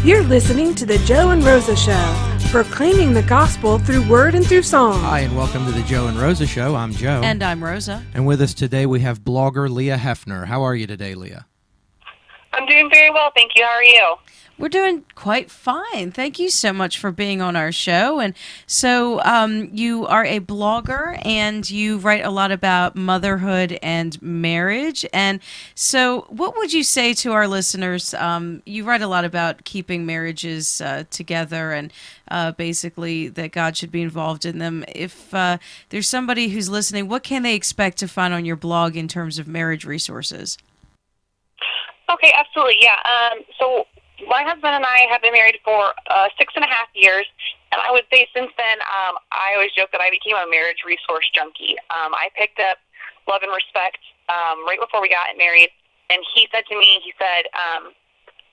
You're listening to the Joe and Rosa Show, proclaiming the gospel through word and through song. Hi, and welcome to the Joe and Rosa Show. I'm Joe. And I'm Rosa. And with us today we have blogger Leah Heffner. How are you today, Leah? I'm doing very well, thank you. How are you? We're doing quite fine. Thank you so much for being on our show. And so you are a blogger and you write a lot about motherhood and marriage. And so what would you say to our listeners? You write a lot about keeping marriages together and basically that God should be involved in them. If there's somebody who's listening, what can they expect to find on your blog in terms of marriage resources? Okay, absolutely, yeah. So my husband and I have been married for 6.5 years, and I would say since then, I always joke that I became a marriage resource junkie. I picked up Love and Respect right before we got married, and he said to me,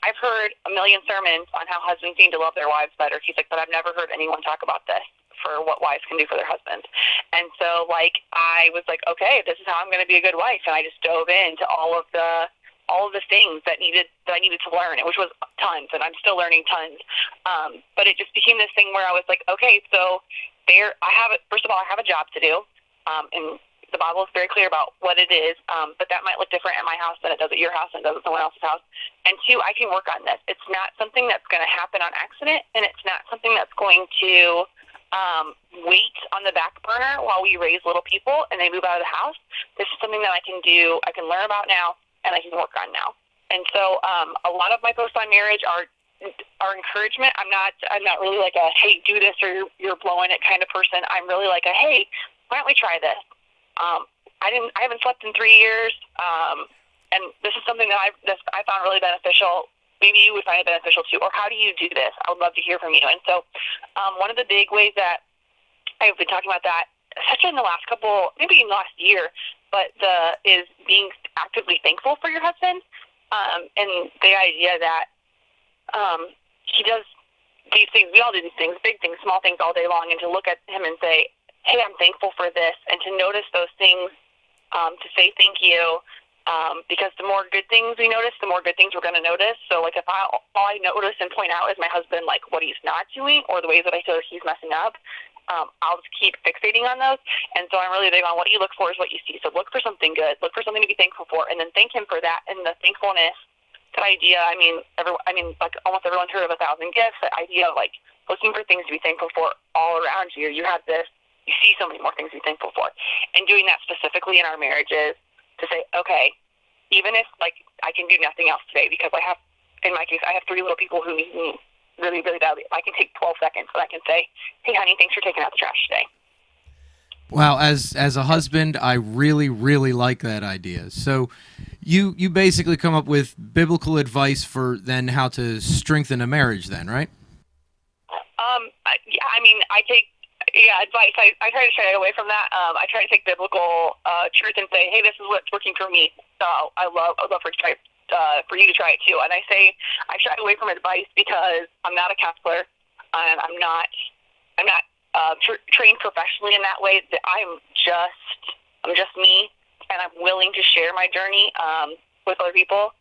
I've heard a million sermons on how husbands need to love their wives better. He's like, but I've never heard anyone talk about this for what wives can do for their husbands. And so, I was like, okay, this is how I'm going to be a good wife, and I just dove into all of the things that I needed to learn, which was tons, and I'm still learning tons. But it just became this thing where I was like, okay, so first of all, I have a job to do, and the Bible is very clear about what it is, but that might look different at my house than it does at your house and it does at someone else's house. And two, I can work on this. It's not something that's going to happen on accident, and it's not something that's going to wait on the back burner while we raise little people and they move out of the house. This is something that I can do, I can learn about now, and I can work on now. And so a lot of my posts on marriage are encouragement. I'm not really like a, hey, do this or you're blowing it kind of person. I'm really like a, hey, why don't we try this? I haven't slept in 3 years, and this is something that I found really beneficial. Maybe you would find it beneficial too. Or how do you do this? I would love to hear from you. And so one of the big ways that I've been talking about that, especially in the last maybe in the last year, but is being actively thankful for your husband, and the idea that he does these things. We all do these things, big things, small things, all day long, and to look at him and say, hey, I'm thankful for this, and to notice those things, to say thank you, because the more good things we notice, the more good things we're going to notice. So, if all I notice and point out is my husband, what he's not doing or the ways that I feel like he's messing up, I'll just keep fixating on those. And so I'm really big on what you look for is what you see. So look for something good, look for something to be thankful for, and then thank him for that. And the thankfulness, that idea, almost everyone's heard of 1,000 gifts, that idea of looking for things to be thankful for all around you. You have this, you see so many more things to be thankful for. And doing that specifically in our marriages to say, okay, even if I can do nothing else today because in my case, I have 3 little people who need me really, really badly. I can take 12 seconds and I can say, hey, honey, thanks for taking out the trash today. Wow, as a husband, I really, really like that idea. So you basically come up with biblical advice for then how to strengthen a marriage then, right? I take advice. I try to shy away from that. I try to take biblical truth and say, hey, this is what's working for me. So I would love for you to try it too. And I say I shy away from advice because I'm not a counselor, and I'm not trained professionally in that way. I'm just me, and I'm willing to share my journey with other people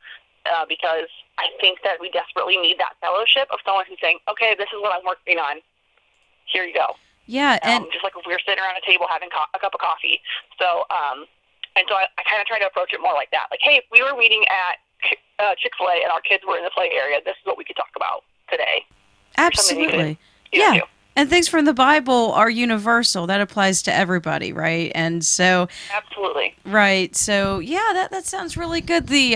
because I think that we desperately need that fellowship of someone who's saying, okay, this is what I'm working on. Here you go. Yeah, and just like if we were sitting around a table having a cup of coffee. So, and so I kind of try to approach it more like that. Like, hey, if we were meeting at Chick-fil-A and our kids were in the play area, this is what we could talk about today. Absolutely. Yeah. And things from the Bible are universal. That applies to everybody, right? And so... Absolutely. Right. So, yeah, that sounds really good. The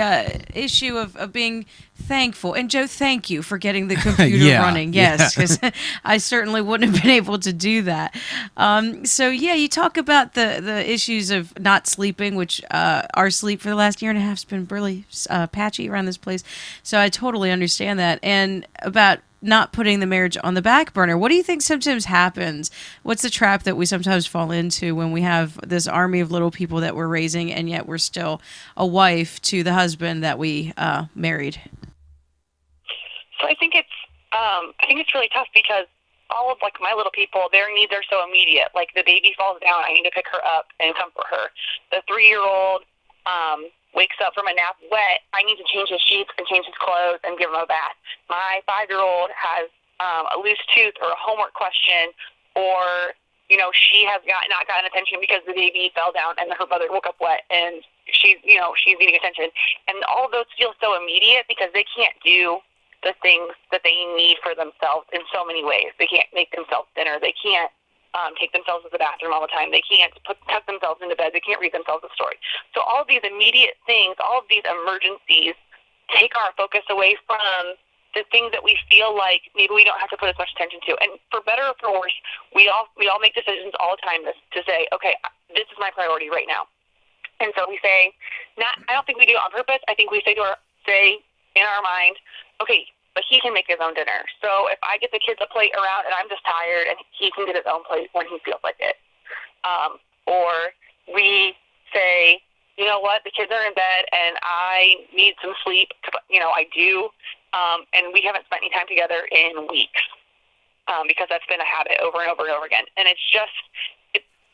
issue of being thankful. And, Joe, thank you for getting the computer running. Yes, because I certainly wouldn't have been able to do that. You talk about the issues of not sleeping, which our sleep for the last year and a half has been really patchy around this place. So I totally understand that. And about not putting the marriage on the back burner. What do you think sometimes happens? What's the trap that we sometimes fall into when we have this army of little people that we're raising, and yet we're still a wife to the husband that we married? So I think it's really tough because all of my little people, their needs are so immediate. Like the baby falls down, I need to pick her up and comfort her. The 3-year-old wakes up from a nap wet, I need to change his sheets and change his clothes and give him a bath. my 5-year-old has a loose tooth or a homework question, or she has not gotten attention because the baby fell down and her mother woke up wet and she's needing attention. And all of those feel so immediate because they can't do the things that they need for themselves in so many ways. They can't make themselves dinner. They can't take themselves to the bathroom all the time. They can't tuck themselves into bed. They can't read themselves a story. So all of these immediate things, all of these emergencies take our focus away from the things that we feel like maybe we don't have to put as much attention to. And for better or for worse, we all make decisions all the time to say, okay, this is my priority right now. And so we say, I don't think we do it on purpose. I think we say in our mind, okay, but he can make his own dinner. So if I get the kids a plate around and I'm just tired, and he can get his own plate when he feels like it. Or we say, you know what, the kids are in bed and I need some sleep. I do. And we haven't spent any time together in weeks because that's been a habit over and over and over again. And it's just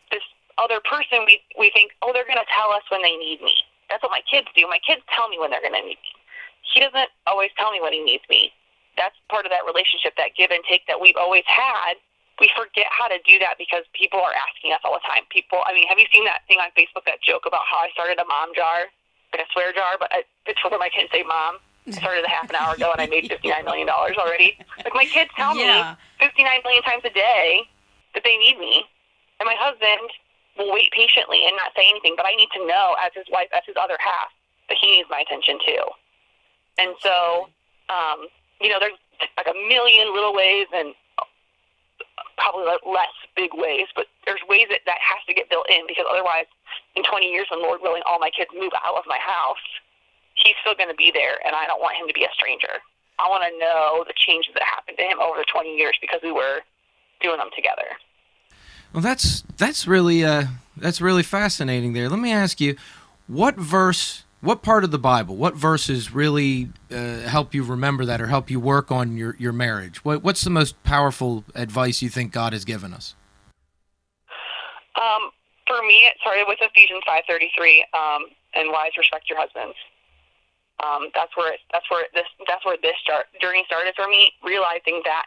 this other person, we think, oh, they're going to tell us when they need me. That's what my kids do. My kids tell me when they're going to need me. He doesn't always tell me when he needs me. That's part of that relationship, that give and take that we've always had. We forget how to do that because people are asking us all the time. Have you seen that thing on Facebook, that joke about how I started a mom jar, like a swear jar, but it's for my kids say mom? I started a half an hour ago and I made $59 million already. Like, my kids tell me 59 million times a day that they need me. And my husband will wait patiently and not say anything, but I need to know, as his wife, as his other half, that he needs my attention too. And so, there's like a million little ways and probably less big ways, but there's ways that has to get built in, because otherwise in 20 years, when Lord willing all my kids move out of my house, he's still going to be there, and I don't want him to be a stranger. I want to know the changes that happened to him over the 20 years because we were doing them together. Well, that's really fascinating there. Let me ask you, what part of the Bible, what verses really help you remember that or help you work on your marriage? What's the most powerful advice you think God has given us? For me, it started with Ephesians 5:33, and wives, respect your husbands. That's where this journey started for me, realizing that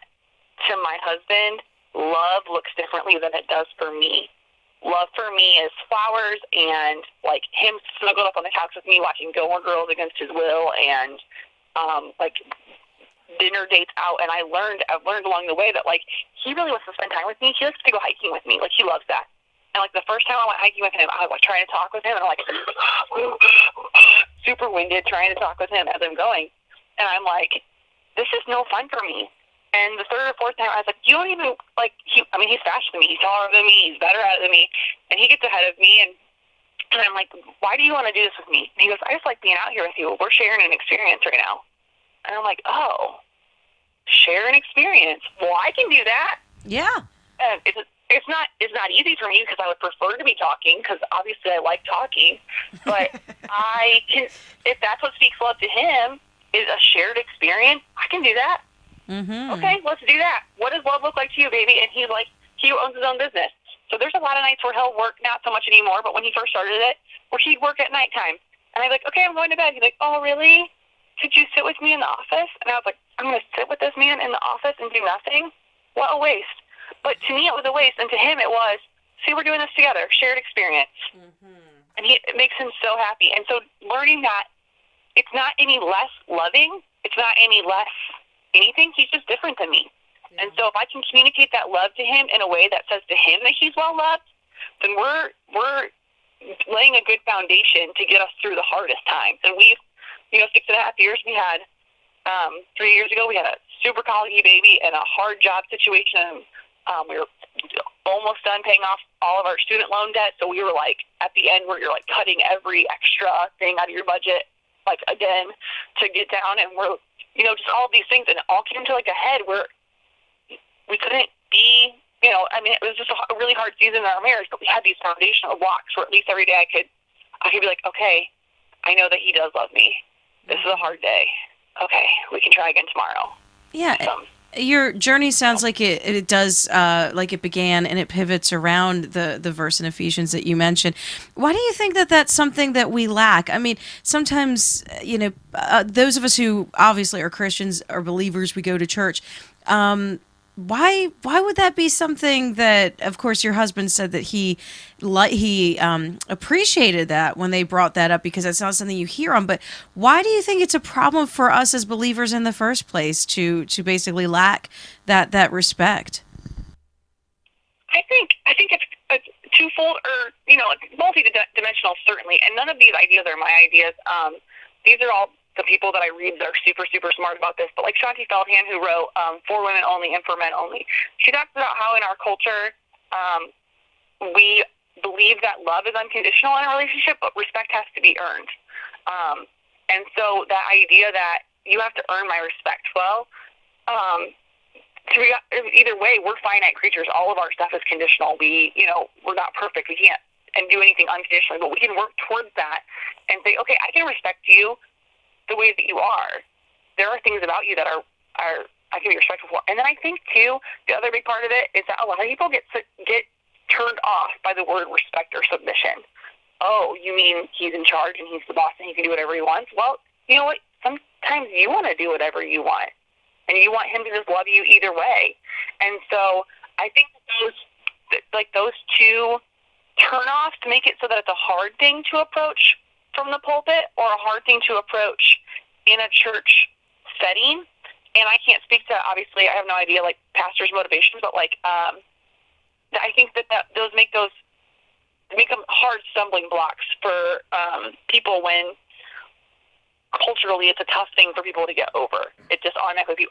to my husband, love looks differently than it does for me. Love for me is flowers and like him snuggled up on the couch with me watching Gilmore Girls against his will, and like dinner dates out. And I've learned along the way that like he really wants to spend time with me. He likes to go hiking with me. Like, he loves that. And like the first time I went hiking with him, I was like trying to talk with him, and I'm like super winded trying to talk with him as I'm going. And I'm like, this is no fun for me. And the third or fourth time, I was like, you don't even, like, he's faster than me. He's taller than me. He's better at it than me. And he gets ahead of me, and I'm like, why do you want to do this with me? And he goes, I just like being out here with you. We're sharing an experience right now. And I'm like, oh, share an experience. Well, I can do that. Yeah. And it's not easy for me because I would prefer to be talking, because obviously I like talking. But I can, if that's what speaks love to him, is a shared experience, I can do that. Mm-hmm. Okay, let's do that. What does love look like to you, baby? And he's like, he owns his own business. So there's a lot of nights where he'll work, not so much anymore, but when he first started it, where he'd work at nighttime. And I'd be like, okay, I'm going to bed. He's like, oh, really? Could you sit with me in the office? And I was like, I'm going to sit with this man in the office and do nothing? What a waste. But to me, it was a waste. And to him, it was, see, we're doing this together, shared experience. Mm-hmm. And it makes him so happy. And so learning that it's not any less loving, it's not any less anything, he's just different than me. Yeah. And so if I can communicate that love to him in a way that says to him that he's well loved, then we're laying a good foundation to get us through the hardest times. And we've, 6.5 years, we had 3 years ago, we had a super colicky baby and a hard job situation. We were almost done paying off all of our student loan debt, so we were like at the end where you're like cutting every extra thing out of your budget, like again, to get down. And we're just all these things, and it all came to like a head where we couldn't be, it was just a really hard season in our marriage, but we had these foundational blocks where at least every day I could be like, okay, I know that he does love me. This is a hard day. Okay, we can try again tomorrow. Yeah. Your journey sounds like it does, like it began and it pivots around the verse in Ephesians that you mentioned. Why do you think that that's something that we lack? I mean, sometimes, those of us who obviously are Christians or believers, we go to church. Why would that be something that, of course, your husband said that he appreciated that when they brought that up, because that's not something you hear on. But why do you think it's a problem for us as believers in the first place to basically lack that respect? I think it's twofold, or it's multi-dimensional certainly. And none of these ideas are my ideas. These are all the people that I read that are super, super smart about this. But like Shanti Feldhahn, who wrote For Women Only and For Men Only, she talks about how in our culture we believe that love is unconditional in a relationship, but respect has to be earned. And so that idea that you have to earn my respect, either way, we're finite creatures. All of our stuff is conditional. We're not perfect. We can't do anything unconditionally, but we can work towards that and say, okay, I can respect you the way that you are. There are things about you that are I can be respectful for. And then I think too, the other big part of it is that a lot of people get turned off by the word respect or submission. Oh, you mean he's in charge and he's the boss and he can do whatever he wants? Well, you know what? Sometimes you want to do whatever you want, and you want him to just love you either way. And so I think those two turn-offs make it so that it's a hard thing to approach from the pulpit or a hard thing to approach in a church setting. And I can't speak to, obviously, I have no idea, like, pastors' motivations, but, I think that those make them hard stumbling blocks for people when culturally it's a tough thing for people to get over. It just automatically,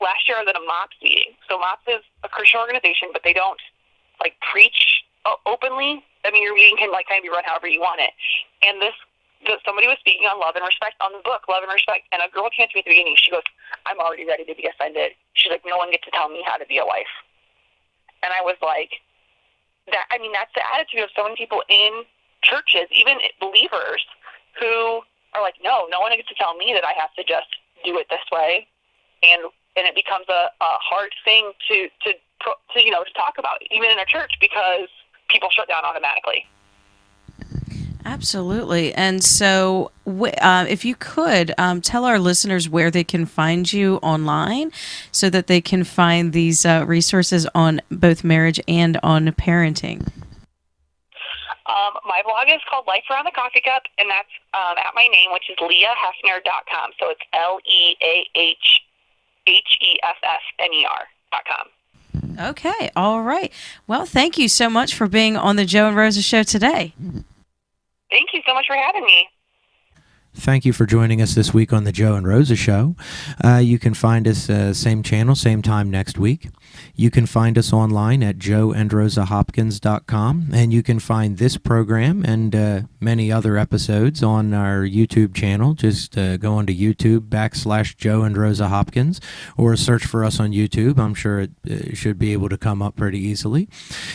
last year I was at a MOPS meeting. So MOPS is a Christian organization, but they don't, preach openly. Your meeting can, kind of be run however you want it. And somebody was speaking on love and respect on the book, Love and Respect, and a girl came to me at the beginning. She goes, I'm already ready to be offended. She's like, no one gets to tell me how to be a wife. And I was like, that's the attitude of so many people in churches, even believers, who are like, no one gets to tell me that I have to just do it this way. And it becomes a hard thing to talk about, even in a church, because people shut down automatically. Absolutely. And so if you could tell our listeners where they can find you online so that they can find these resources on both marriage and on parenting. My blog is called Life Around the Coffee Cup, and that's at my name, which is leahheffner.com. So it's LeahHeffner.com. Okay. All right. Well, thank you so much for being on the Joe and Rosa Show today. Thank you so much for having me. Thank you for joining us this week on the Joe and Rosa Show. You can find us same channel, same time next week. You can find us online at joeandrosahopkins.com, and you can find this program and many other episodes on our YouTube channel. Just go onto YouTube /Joe and Rosa Hopkins, or search for us on YouTube. I'm sure it should be able to come up pretty easily.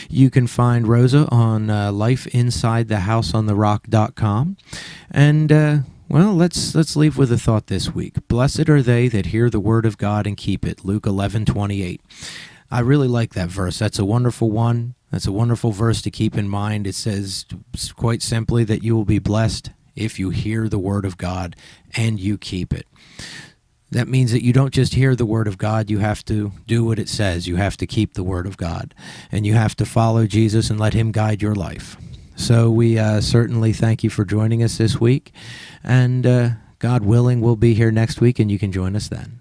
You can find Rosa on lifeinsidetheHouseontheRock.com, and well, let's leave with a thought this week. Blessed are they that hear the word of God and keep it. Luke 11:28. I really like that verse. That's a wonderful one. That's a wonderful verse to keep in mind. It says quite simply that you will be blessed if you hear the word of God and you keep it. That means that you don't just hear the word of God, you have to do what it says. You have to keep the word of God. And you have to follow Jesus and let him guide your life. So we certainly thank you for joining us this week. And God willing, we'll be here next week, and you can join us then.